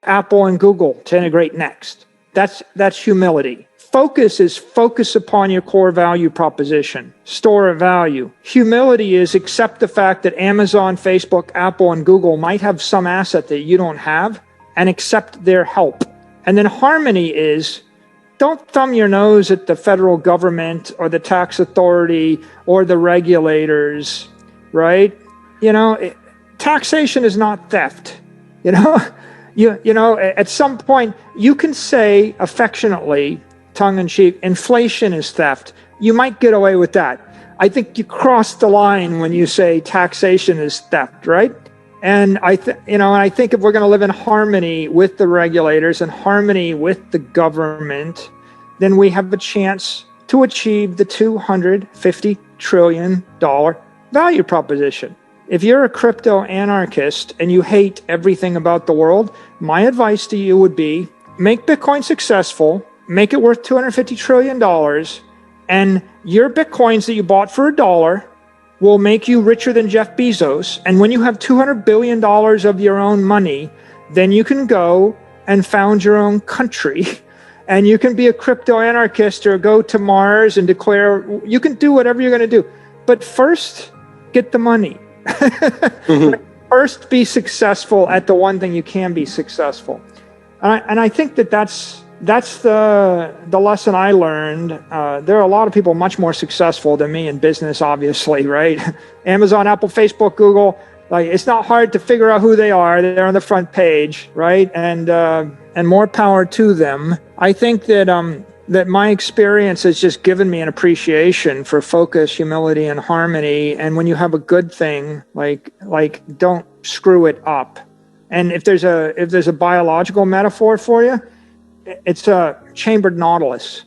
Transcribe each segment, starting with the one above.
Apple and Google to integrate next. That's humility. Focus is focus upon your core value proposition, store of value. Humility is accept the fact that Amazon, Facebook, Apple, and Google might have some asset that you don't have and accept their help. And then harmony is don't thumb your nose at the federal government or the tax authority or the regulators, right? Taxation is not theft, You know, at some point you can say affectionately, tongue-in-cheek, inflation is theft. You might get away with that. I think you cross the line when you say taxation is theft, right? And I think if we're going to live in harmony with the regulators and harmony with the government, then we have a chance to achieve the $250 trillion value proposition. If you're a crypto anarchist and you hate everything about the world, my advice to you would be make Bitcoin successful, make it worth $250 trillion, and your Bitcoins that you bought for $1 will make you richer than Jeff Bezos. And when you have $200 billion of your own money, then you can go and found your own country. And you can be a crypto anarchist or go to Mars and declare, you can do whatever you're going to do. But first, get the money. First, be successful at the one thing you can be successful. And I think that's the lesson I learned. There are a lot of people much more successful than me in business, obviously, right? Amazon, Apple, Facebook, Google. Like, it's not hard to figure out who they are. They're on the front page, right? And more power to them. I think that my experience has just given me an appreciation for focus, humility, and harmony. And when you have a good thing, like don't screw it up. And if there's a biological metaphor for you, it's a chambered nautilus.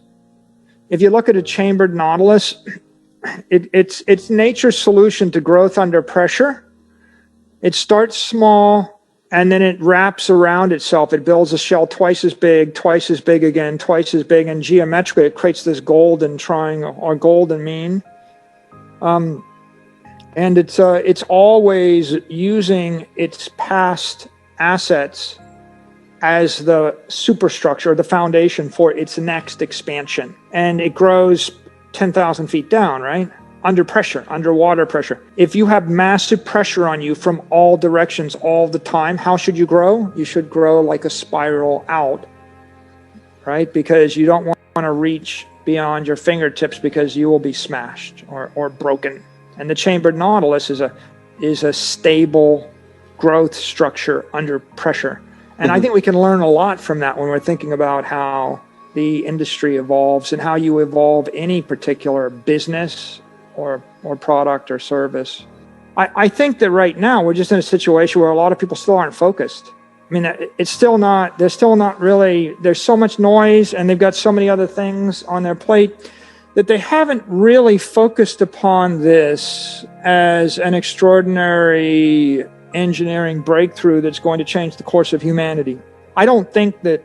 If you look at a chambered nautilus, it's nature's solution to growth under pressure. It starts small, and then it wraps around itself. It builds a shell twice as big again, twice as big, and geometrically it creates this golden triangle or golden mean. And it's always using its past assets as the superstructure, the foundation for its next expansion. And it grows 10,000 feet down, right? Under pressure, underwater pressure. If you have massive pressure on you from all directions all the time, how should you grow? You should grow like a spiral out, right? Because you don't want to reach beyond your fingertips because you will be smashed or broken. And the chambered nautilus is a stable growth structure under pressure. And I think we can learn a lot from that when we're thinking about how the industry evolves and how you evolve any particular business or product or service. I think that right now we're just in a situation where a lot of people still aren't focused. I mean, they're still not really, there's so much noise and they've got so many other things on their plate that they haven't really focused upon this as an extraordinary engineering breakthrough that's going to change the course of humanity. I don't think that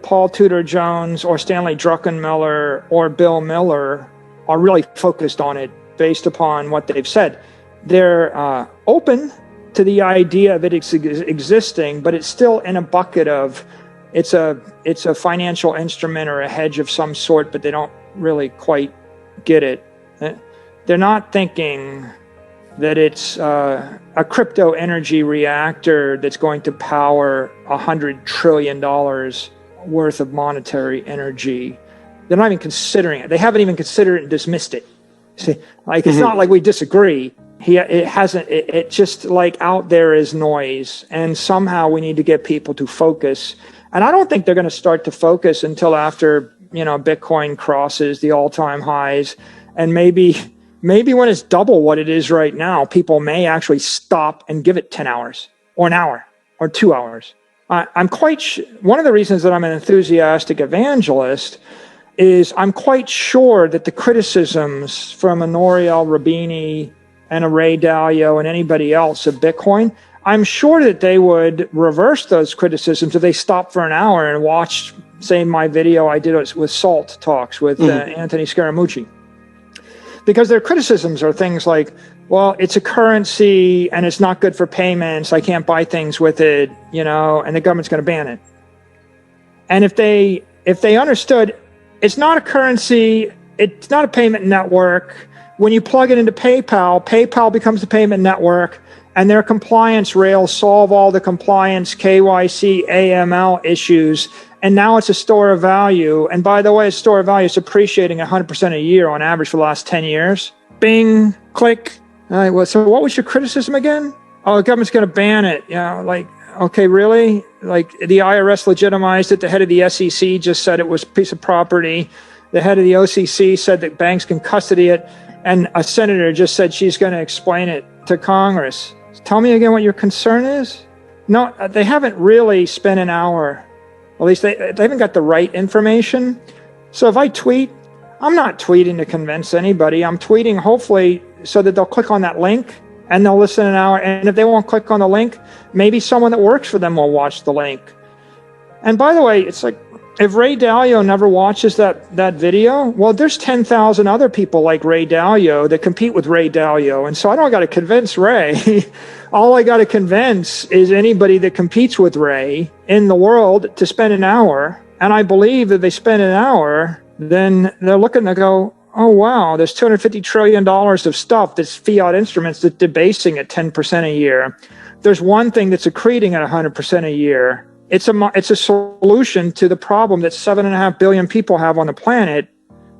Paul Tudor Jones or Stanley Druckenmiller or Bill Miller are really focused on it based upon what they've said. They're open to the idea of it existing, but it's still in a bucket of it's a financial instrument or a hedge of some sort, but they don't really quite get it. They're not thinking that it's a crypto energy reactor that's going to power $100 trillion worth of monetary energy. They're not even considering it. They haven't even considered it and dismissed it. See, like it's not like we disagree. It's just like out there is noise, and somehow we need to get people to focus. And I don't think they're going to start to focus until after, Bitcoin crosses the all-time highs, and maybe when it's double what it is right now, people may actually stop and give it 10 hours or an hour or 2 hours. I'm quite one of the reasons that I'm an enthusiastic evangelist is I'm quite sure that the criticisms from a Nouriel Roubini and a Ray Dalio and anybody else of Bitcoin, I'm sure that they would reverse those criticisms if they stopped for an hour and watched, say, my video I did with Salt Talks with Anthony Scaramucci. Because their criticisms are things like, well, it's a currency and it's not good for payments. I can't buy things with it, and the government's going to ban it. And if they understood it's not a currency, it's not a payment network. When you plug it into PayPal, PayPal becomes the payment network, and their compliance rails solve all the compliance, KYC, AML issues. And now it's a store of value. And by the way, a store of value is appreciating 100% a year on average for the last 10 years. Bing, click. So what was your criticism again? Oh, the government's going to ban it. Okay, really? Like the IRS legitimized it. The head of the SEC just said it was a piece of property. The head of the OCC said that banks can custody it. And a senator just said she's going to explain it to Congress. Tell me again what your concern is? No, they haven't really spent an hour. At least they haven't got the right information. So if I tweet, I'm not tweeting to convince anybody. I'm tweeting hopefully so that they'll click on that link and they'll listen an hour. And if they won't click on the link, maybe someone that works for them will watch the link. And by the way, it's like, if Ray Dalio never watches that video, well, there's 10,000 other people like Ray Dalio that compete with Ray Dalio. And so I don't got to convince Ray. All I got to convince is anybody that competes with Ray in the world to spend an hour. And I believe that they spend an hour, then they're looking to go, oh, wow, there's $250 trillion of stuff that's fiat instruments that's debasing at 10% a year. There's one thing that's accreting at 100% a year. It's a solution to the problem that 7.5 billion people have on the planet.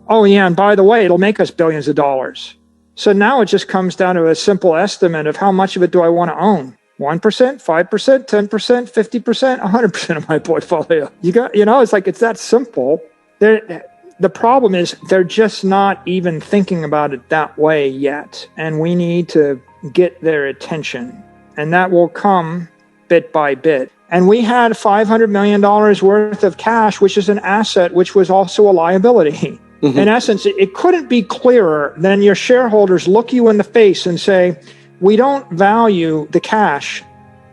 Oh, yeah, and by the way, it'll make us billions of dollars. So now it just comes down to a simple estimate of how much of it do I want to own? 1%, 5%, 10%, 50%, 100% of my portfolio. It's that simple. The problem is they're just not even thinking about it that way yet. And we need to get their attention. And that will come bit by bit. And we had $500 million worth of cash, which is an asset, which was also a liability. Mm-hmm. In essence, it couldn't be clearer than your shareholders look you in the face and say, we don't value the cash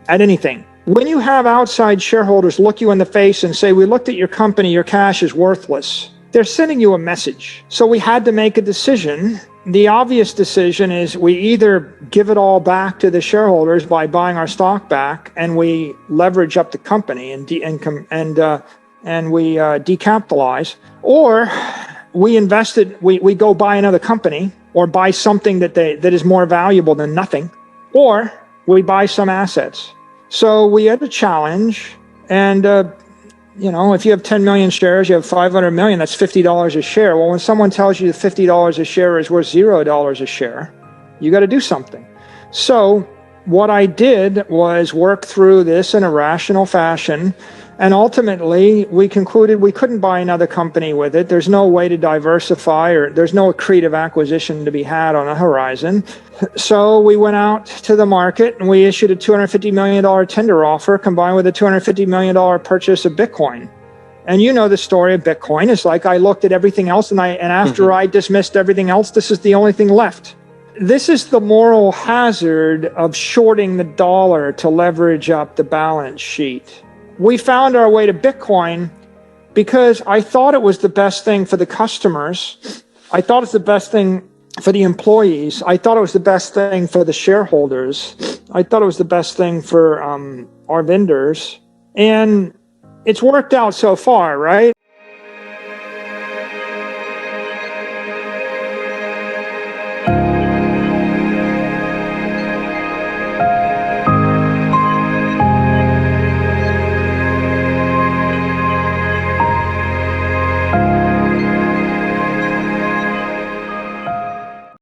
at anything. When you have outside shareholders look you in the face and say, we looked at your company, your cash is worthless, they're sending you a message. So we had to make a decision. The obvious decision is we either give it all back to the shareholders by buying our stock back, and we leverage up the company and we decapitalize, or we invested. We go buy another company or buy something that is more valuable than nothing, or we buy some assets. So we had a challenge, and if you have 10 million shares, you have 500 million, that's $50 a share. Well, when someone tells you that $50 a share is worth $0 a share, you got to do something. So what I did was work through this in a rational fashion. And ultimately, we concluded we couldn't buy another company with it. There's no way to diversify, or there's no accretive acquisition to be had on the horizon. So we went out to the market and we issued a $250 million tender offer combined with a $250 million purchase of Bitcoin. And you know the story of Bitcoin. It's like I looked at everything else and after I dismissed everything else, this is the only thing left. This is the moral hazard of shorting the dollar to leverage up the balance sheet. We found our way to Bitcoin because I thought it was the best thing for the customers. I thought it's the best thing for the employees. I thought it was the best thing for the shareholders. I thought it was the best thing for our vendors. And it's worked out so far, right?